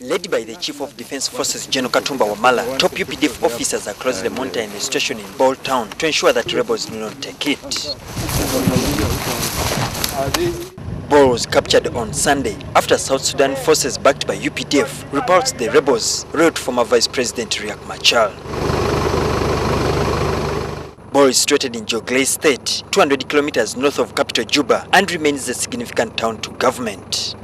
Led by the Chief of Defense Forces General Katumba Wamala, top UPDF officers are closely monitoring the situation in Ball Town to ensure that rebels do not take it. Ball was captured on Sunday after South Sudan forces backed by UPDF repulsed the rebels, wrote former Vice President Riek Machar. Ball is situated in Jonglei State, 200 kilometers north of capital Juba, and remains a significant town to government.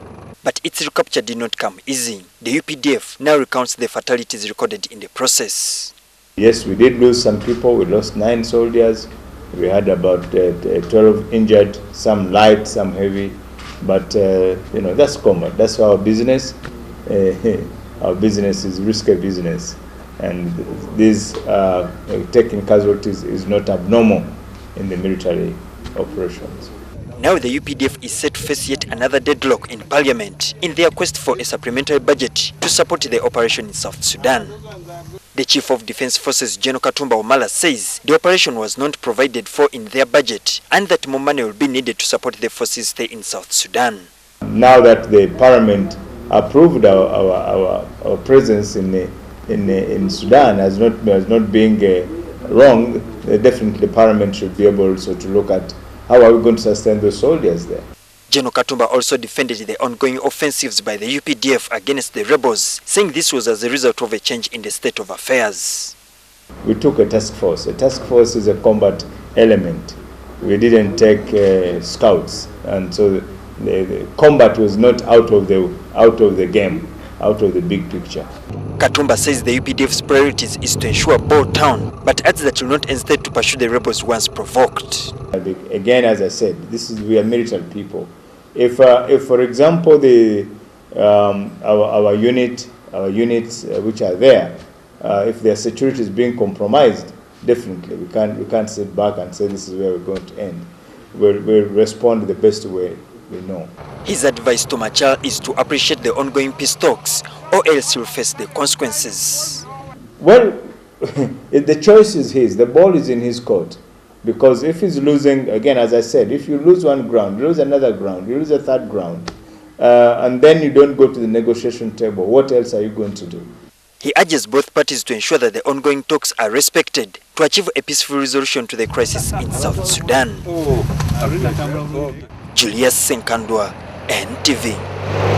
But its recapture did not come easy. The UPDF now recounts the fatalities recorded in the process. Yes, we did lose some people. We lost 9 soldiers. We had about 12 injured, some light, some heavy. But, that's common. That's our business. Our business is risky business. And this taking casualties is not abnormal in the military operations. Now the UPDF is set to face yet another deadlock in Parliament in their quest for a supplementary budget to support the operation in South Sudan. The Chief of Defense Forces General Katumba Wamala says the operation was not provided for in their budget and that more money will be needed to support the forces stay in South Sudan. Now that the Parliament approved our presence in Sudan as not being wrong, definitely Parliament should be able also to look at how are we going to sustain those soldiers there. General Katumba also defended the ongoing offensives by the UPDF against the rebels, saying this was as a result of a change in the state of affairs. We took a task force. A task force is a combat element. We didn't take scouts, and so the combat was not out of the game, out of the big picture. Katumba says the UPDF's priorities is to ensure Ball Town, but adds that will not instead to pursue the rebels once provoked. Again, as I said, we are military people. If for example, our units which are there, if their security is being compromised, definitely we can't sit back and say this is where we're going to end. We'll respond the best way we know. His advice to Machar is to appreciate the ongoing peace talks, or else he will face the consequences. Well, the choice is his. The ball is in his court. Because if he's losing, again, as I said, if you lose one ground, you lose another ground, you lose a third ground, and then you don't go to the negotiation table, what else are you going to do? He urges both parties to ensure that the ongoing talks are respected to achieve a peaceful resolution to the crisis in South Sudan. Julius Senkandwa, NTV.